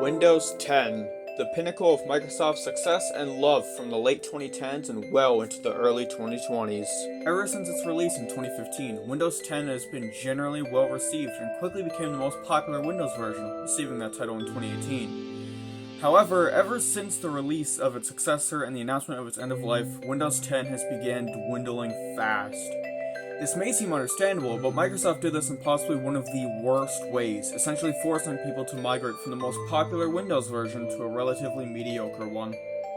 Windows 10, the pinnacle of Microsoft's success and love from the late 2010s and well into the early 2020s. Ever since its release in 2015, Windows 10 has been generally well received and quickly became the most popular Windows version, receiving that title in 2018. However, ever since the release of its successor and the announcement of its end of life, Windows 10 has begun dwindling fast. This may seem understandable, but Microsoft did this in possibly one of the worst ways, essentially forcing people to migrate from the most popular Windows version to a relatively mediocre one.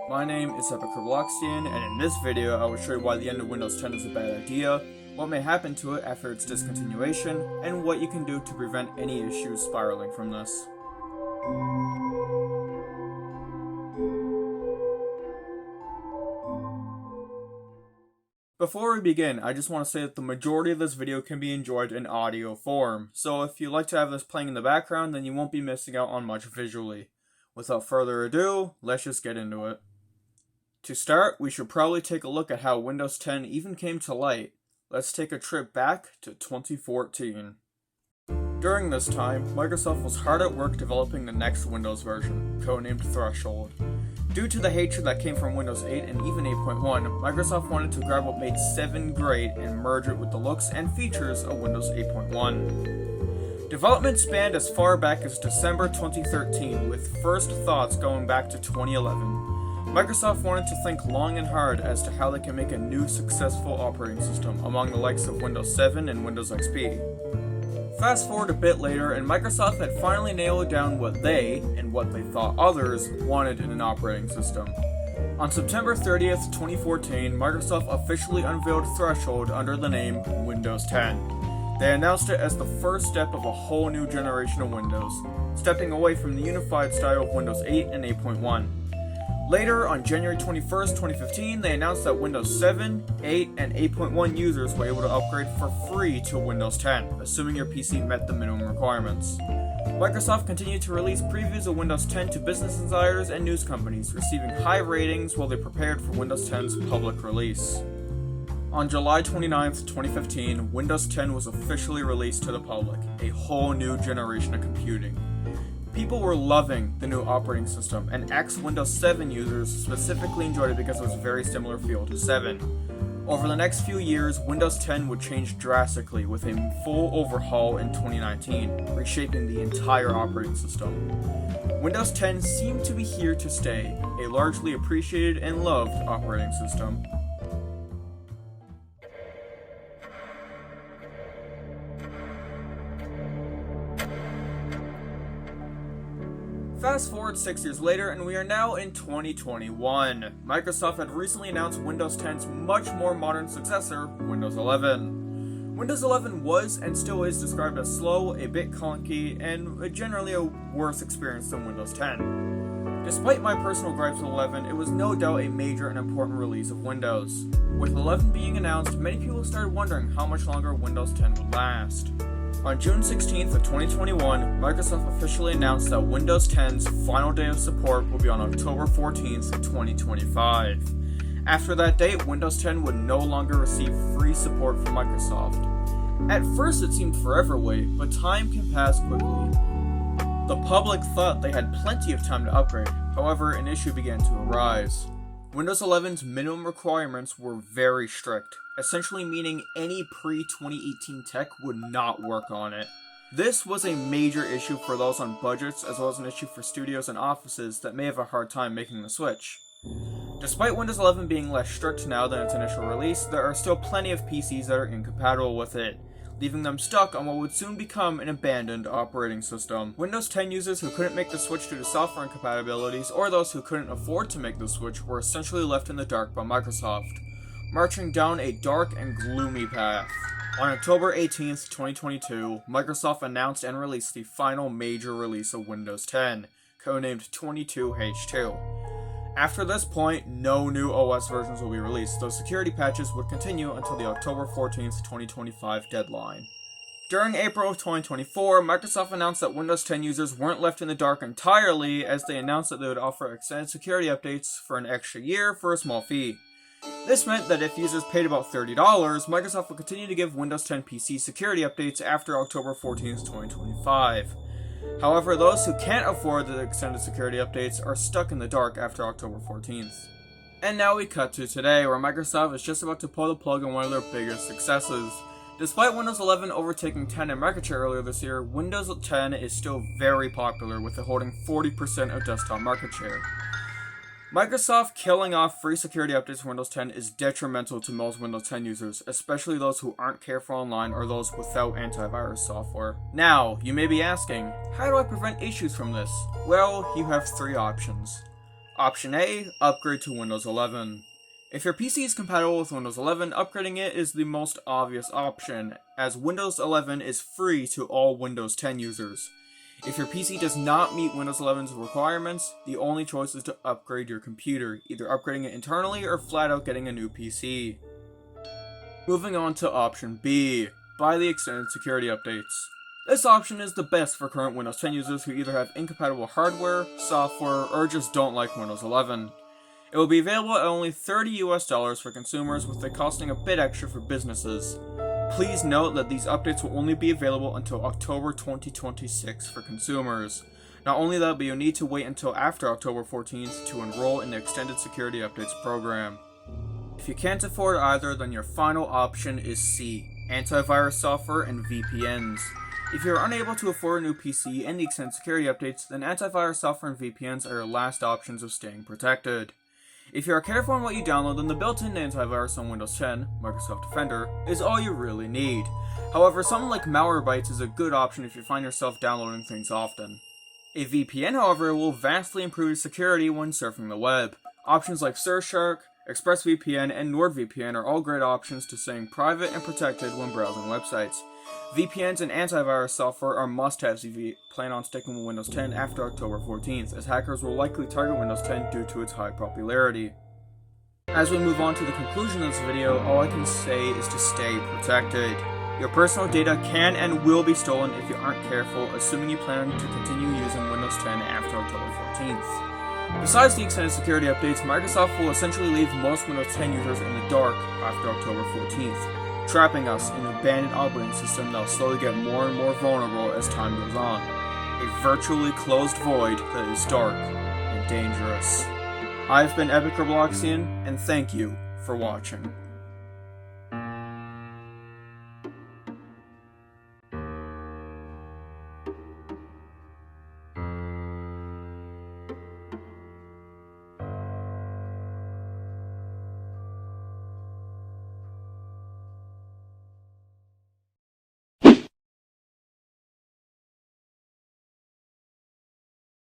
My name is Epicur Blockstein, and in this video I will show you why the end of Windows 10 is a bad idea, what may happen to it after its discontinuation, and what you can do to prevent any issues spiraling from this. Before we begin, I just want to say that the majority of this video can be enjoyed in audio form, so if you like to have this playing in the background, then you won't be missing out on much visually. Without further ado, let's just get into it. To start, we should probably take a look at how Windows 10 even came to light. Let's take a trip back to 2014. During this time, Microsoft was hard at work developing the next Windows version, codenamed Threshold. Due to the hatred that came from Windows 8 and even 8.1, Microsoft wanted to grab what made 7 great and merge it with the looks and features of Windows 8.1. Development spanned as far back as December 2013, with first thoughts going back to 2011. Microsoft wanted to think long and hard as to how they can make a new successful operating system among the likes of Windows 7 and Windows XP. Fast forward a bit later, and Microsoft had finally nailed down what they, and what they thought others, wanted in an operating system. On September 30th, 2014, Microsoft officially unveiled Threshold under the name Windows 10. They announced it as the first step of a whole new generation of Windows, stepping away from the unified style of Windows 8 and 8.1. Later, on January 21st, 2015, they announced that Windows 7, 8, and 8.1 users were able to upgrade for free to Windows 10, assuming your PC met the minimum requirements. Microsoft continued to release previews of Windows 10 to business insiders and news companies, receiving high ratings while they prepared for Windows 10's public release. On July 29th, 2015, Windows 10 was officially released to the public, a whole new generation of computing. People were loving the new operating system, and ex-Windows 7 users specifically enjoyed it because it was a very similar feel to 7. Over the next few years, Windows 10 would change drastically with a full overhaul in 2019, reshaping the entire operating system. Windows 10 seemed to be here to stay, a largely appreciated and loved operating system. Fast forward 6 years later, and we are now in 2021. Microsoft had recently announced Windows 10's much more modern successor, Windows 11. Windows 11 was and still is described as slow, a bit clunky, and generally a worse experience than Windows 10. Despite my personal gripes with 11, it was no doubt a major and important release of Windows. With 11 being announced, many people started wondering how much longer Windows 10 would last. On June 16th of 2021, Microsoft officially announced that Windows 10's final day of support will be on October 14th, 2025. After that date, Windows 10 would no longer receive free support from Microsoft. At first it seemed forever away, but time can pass quickly. The public thought they had plenty of time to upgrade, however an issue began to arise. Windows 11's minimum requirements were very strict, essentially meaning any pre-2018 tech would not work on it. This was a major issue for those on budgets, as well as an issue for studios and offices that may have a hard time making the switch. Despite Windows 11 being less strict now than its initial release, there are still plenty of PCs that are incompatible with it, leaving them stuck on what would soon become an abandoned operating system. Windows 10 users who couldn't make the switch due to software incompatibilities, or those who couldn't afford to make the switch, were essentially left in the dark by Microsoft, marching down a dark and gloomy path. On October 18th, 2022, Microsoft announced and released the final major release of Windows 10, codenamed 22H2. After this point, no new OS versions will be released, though security patches would continue until the October 14th, 2025 deadline. During April of 2024, Microsoft announced that Windows 10 users weren't left in the dark entirely, as they announced that they would offer extended security updates for an extra year for a small fee. This meant that if users paid about $30, Microsoft would continue to give Windows 10 PC security updates after October 14th, 2025. However, those who can't afford the extended security updates are stuck in the dark after October 14th. And now we cut to today, where Microsoft is just about to pull the plug on one of their biggest successes. Despite Windows 11 overtaking 10 in market share earlier this year, Windows 10 is still very popular, with it holding 40% of desktop market share. Microsoft killing off free security updates for Windows 10 is detrimental to most Windows 10 users, especially those who aren't careful online or those without antivirus software. Now, you may be asking, how do I prevent issues from this? Well, you have three options. Option A, upgrade to Windows 11. If your PC is compatible with Windows 11, upgrading it is the most obvious option, as Windows 11 is free to all Windows 10 users. If your PC does not meet Windows 11's requirements, the only choice is to upgrade your computer, either upgrading it internally or flat out getting a new PC. Moving on to option B, buy the extended security updates. This option is the best for current Windows 10 users who either have incompatible hardware, software, or just don't like Windows 11. It will be available at only $30 for consumers, with it costing a bit extra for businesses. Please note that these updates will only be available until October 2026 for consumers. Not only that, but you'll need to wait until after October 14th to enroll in the Extended Security Updates program. If you can't afford either, then your final option is C, antivirus software and VPNs. If you're unable to afford a new PC and the Extended Security Updates, then antivirus software and VPNs are your last options of staying protected. If you are careful on what you download, then the built-in antivirus on Windows 10, Microsoft Defender, is all you really need. However, something like Malwarebytes is a good option if you find yourself downloading things often. A VPN, however, will vastly improve your security when surfing the web. Options like Surfshark, ExpressVPN, and NordVPN are all great options to staying private and protected when browsing websites. VPNs and antivirus software are must-haves if you plan on sticking with Windows 10 after October 14th, as hackers will likely target Windows 10 due to its high popularity. As we move on to the conclusion of this video, all I can say is to stay protected. Your personal data can and will be stolen if you aren't careful, assuming you plan to continue using Windows 10 after October 14th. Besides the extended security updates, Microsoft will essentially leave most Windows 10 users in the dark after October 14th, trapping us in an abandoned operating system that will slowly get more and more vulnerable as time goes on. A virtually closed void that is dark and dangerous. I've been Epic Robloxian, and thank you for watching.